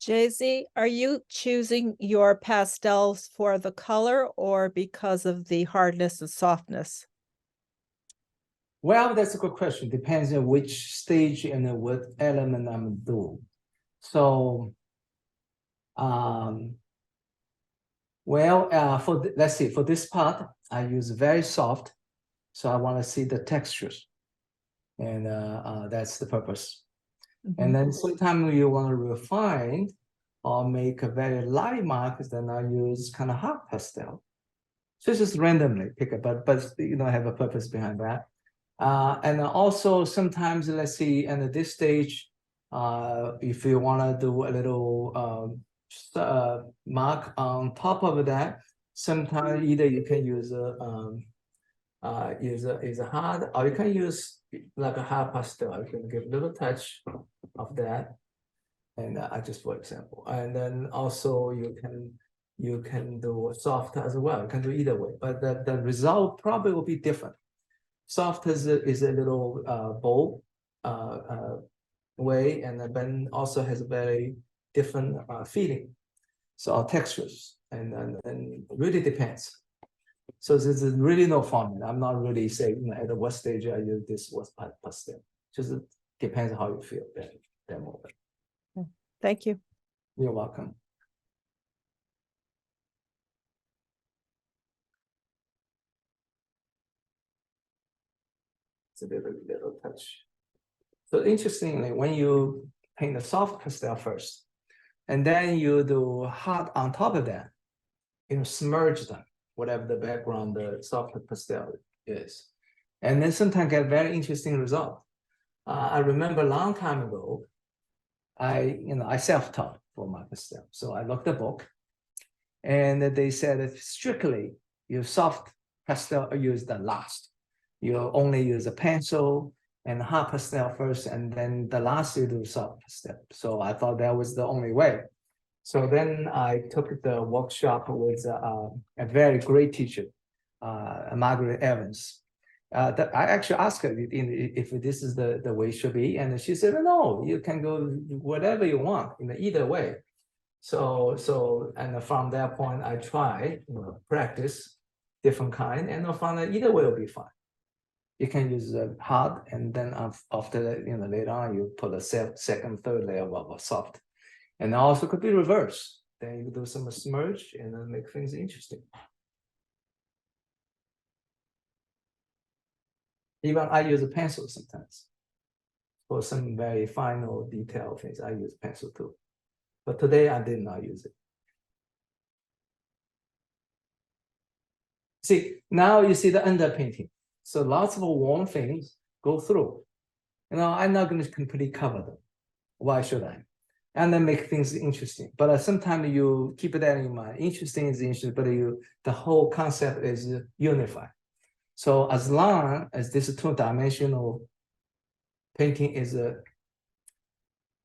Jay-Z, are you choosing your pastels for the color or because of the hardness and softness? Well, that's a good question. Depends on which stage and what element I'm doing. So, well, let's see, for this part, I use very soft. So I want to see the textures. And that's the purpose. And then sometimes you want to refine or make a very light mark, then I use kind of hot pastel. So it's just randomly pick it, but you know, have a purpose behind that. And also sometimes, let's see, and at this stage, if you want to do a little mark on top of that, sometimes either you can use a hard, or you can use like a hard pastel. You can give a little touch of that, and I just for example, and then also you can do soft as well. You can do either way, but the result probably will be different. Soft is a little bold way, and then also has a very different feeling. So textures, and really depends. So there's really no formula. I'm not really saying, you know, at what stage I use this was pastel. Just depends how you feel that moment. Thank you. You're welcome. It's a little touch. So interestingly, when you paint the soft pastel first, and then you do hard on top of that, you know, smudge them, whatever the background the soft pastel is. And then sometimes get very interesting result. I remember a long time ago, I self-taught for my pastel. So I looked at the book, and they said that strictly your soft pastel are used the last. You only use a pencil and hard pastel first, and then the last you do soft pastel. So I thought that was the only way. So then I took the workshop with a very great teacher, Margaret Evans. I actually asked her if this is the way it should be, and she said, no, you can go whatever you want, you know, either way. So and from that point, I try, you know, practice different kind, and I found that either way will be fine. You can use hard, and then after that, you know, later on you put a second, third layer of soft. And also could be reverse. Then you do some smudge and then make things interesting. Even I use a pencil sometimes. For some very final detail things, I use pencil too. But today I did not use it. See, now you see the underpainting. So lots of warm things go through. You know, I'm not going to completely cover them. Why should I? And then make things interesting. But sometimes you keep that in mind. Interesting is interesting, but the whole concept is unified. So as long as this two-dimensional painting is a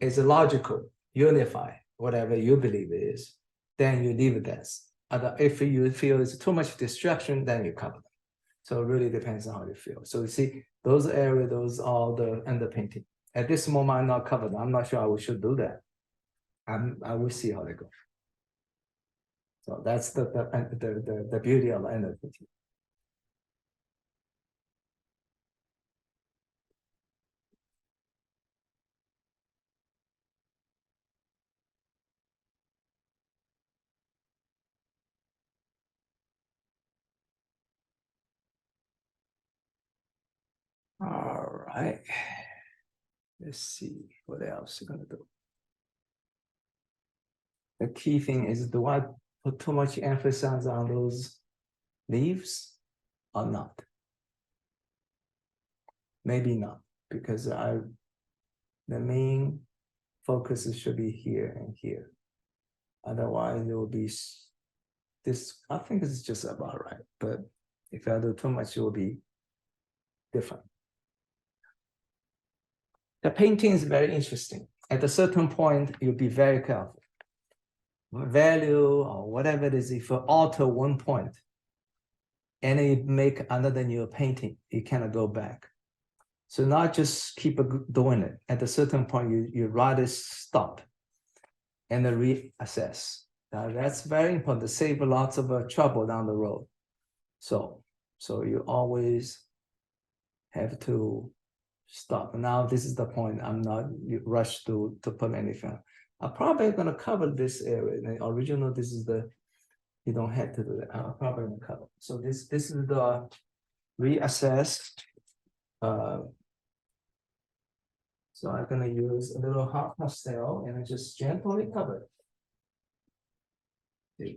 logical, unified, whatever you believe it is, then you leave it as. If you feel it's too much distraction, then you cover them. So it really depends on how you feel. So you see, those areas, those are the underpainting. At this moment, I'm not covered. I'm not sure I should do that. I will see how they go. So that's the beauty of underpainting. All right. Let's see what else you're gonna do. The key thing is, do I put too much emphasis on those leaves or not? Maybe not, because the main focus should be here and here. Otherwise, it will be this. I think it's just about right. But if I do too much, it will be different. The painting is very interesting. At a certain point, you'll be very careful. Value or whatever it is, if you alter one point and you make another new painting, you cannot go back. So not just keep doing it. At a certain point, you rather stop and then reassess. Now that's very important to save lots of trouble down the road. So you always have to stop. Now this is the point. I'm not rushed to put anything. I'm probably gonna cover this area. In the original, this is the, you don't have to do that. I'm probably gonna cover. So this is the reassess. So I'm gonna use a little hot pastel and I just gently cover it.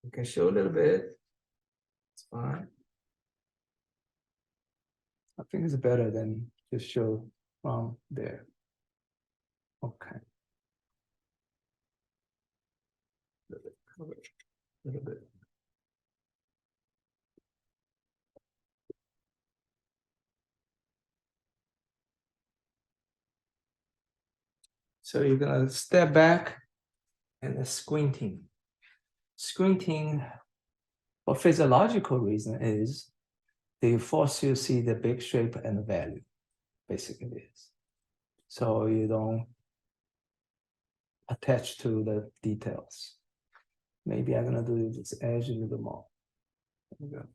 You can show a little bit. It's fine. I think it's better than just show from there. Okay. A little bit, cover it, a little bit. So you're gonna step back and then squinting. Squinting for physiological reason is they force you to see the big shape and the value, basically is. So you don't attach to the details. Maybe I'm gonna do this edge a little more. There we go.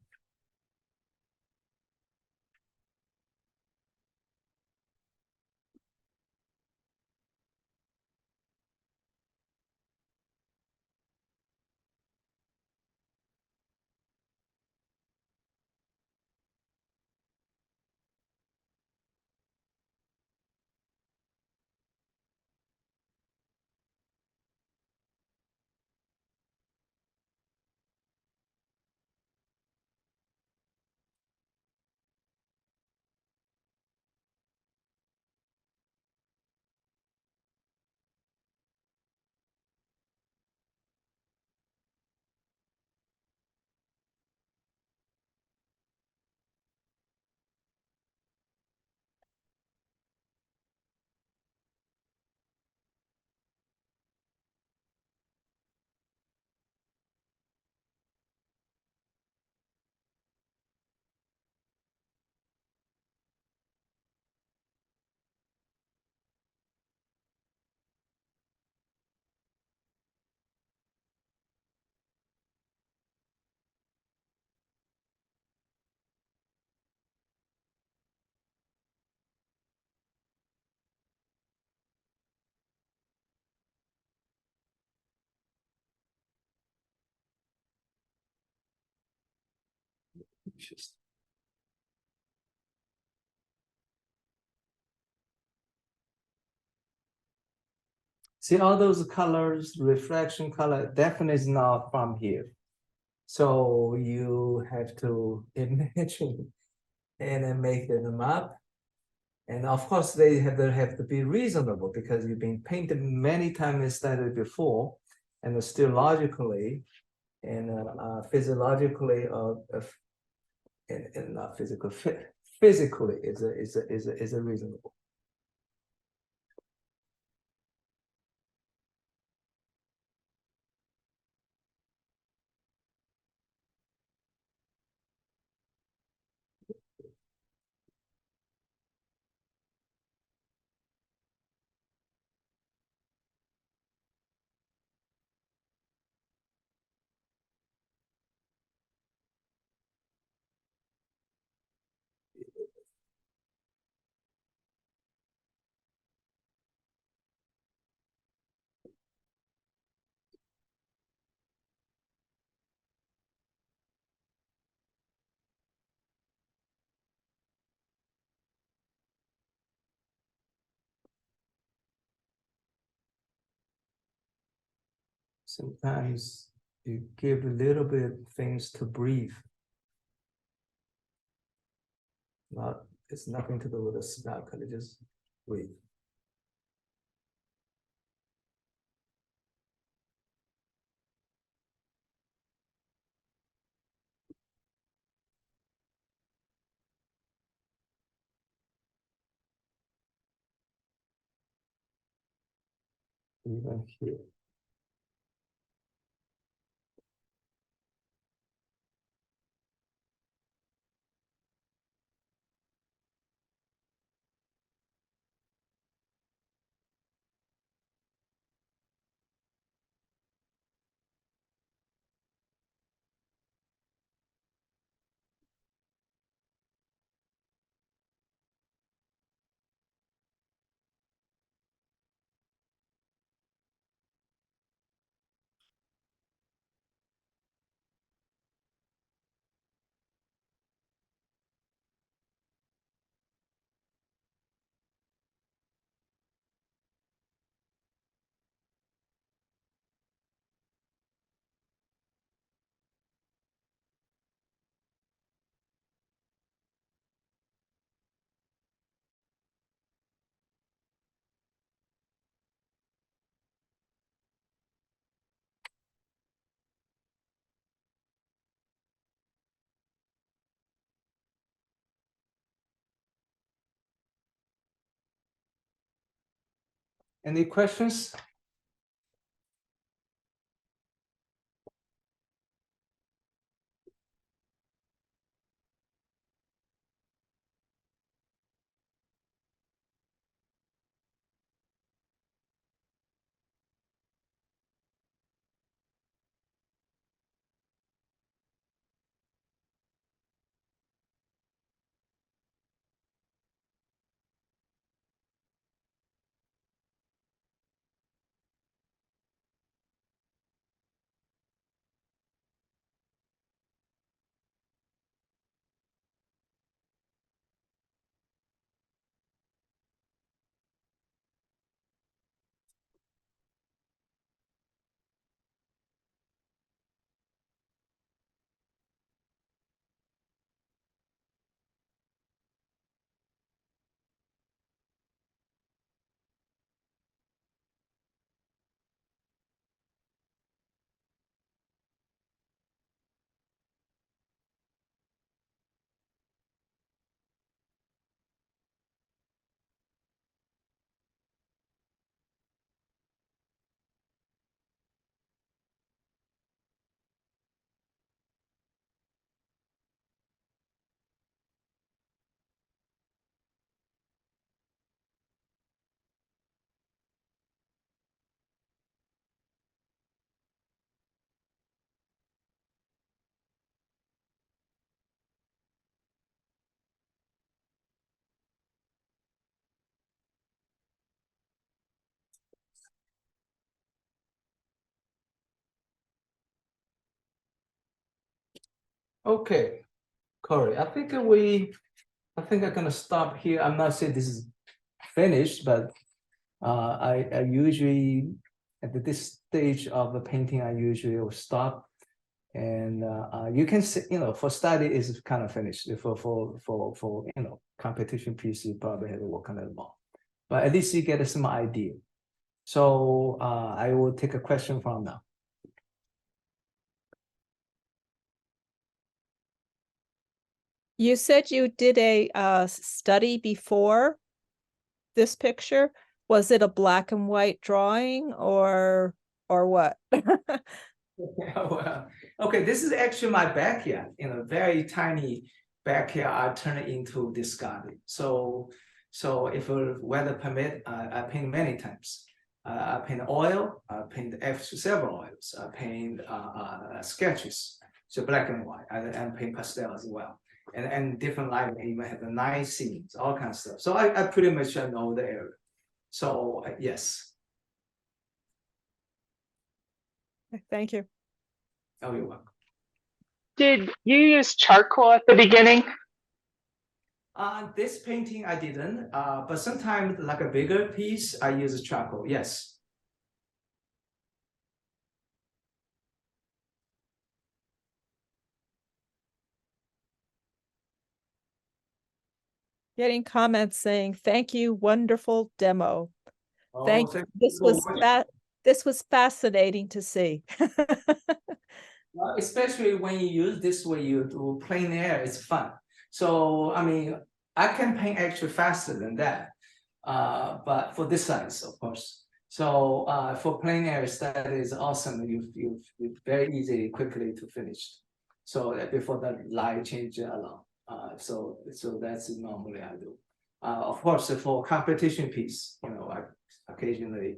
Just see all those colors, reflection color, definitely is not from here. So you have to imagine and then make them up. And of course, they have to be reasonable because you've been painted many times instead of before, and still logically and physiologically and not physical, physically is a reasonable. Sometimes you give a little bit things to breathe. Not, it's nothing to do with the smell, just breathe. Even here. Any questions? Okay, Corey, I think I'm gonna stop here. I'm not saying this is finished, but I usually at this stage of the painting, I usually will stop. And you can see, for study is kind of finished. For competition piece, you probably have to work on it more. But at least you get some idea. So I will take a question from now. You said you did a study before this picture. Was it a black and white drawing or what? Well, okay, this is actually my backyard, very tiny backyard. I turn it into this garden. So if weather permit, I paint many times. I paint oil, I paint several oils, I paint sketches, so black and white, and paint pastel as well. And different lighting, even have the night scenes, all kinds of stuff. So I pretty much know the area. So yes. Thank you. Oh, you're welcome. Did you use charcoal at the beginning? This painting I didn't, but sometimes like a bigger piece, I use charcoal, yes. Getting comments saying, thank you, wonderful demo. Oh, Thank you. This was fascinating to see. Well, especially when you use this way, you do plein air, it's fun. So, I mean, I can paint actually faster than that, but for this size, of course. So for plein air, that is awesome. You very easy, quickly to finish. So before the light change along. So that's normally I do. Of course, for competition piece, I occasionally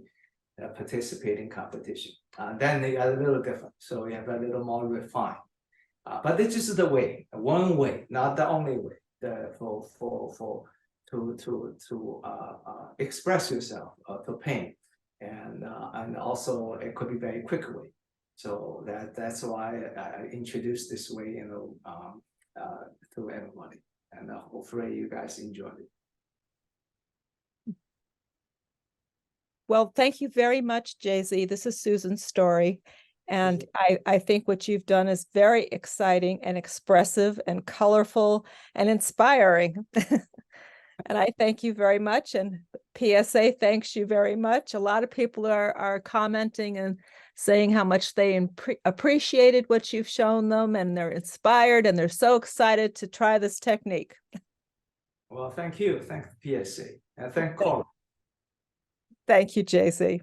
participate in competition. Then they are a little different. So you have a little more refined. But this is the way, one way, not the only way. To express yourself, to paint, and also it could be very quick way. So that's why I introduced this way, to everybody, and hopefully you guys enjoy it. Well, thank you very much, Jay-Z. This is Susan's story. And I think what you've done is very exciting and expressive and colorful and inspiring. And I thank you very much. And PSA thanks you very much. A lot of people are commenting and saying how much they appreciated what you've shown them, and they're inspired and they're so excited to try this technique. Well, thank you. Thank PSA. And thank Colin. Thank you, JZ.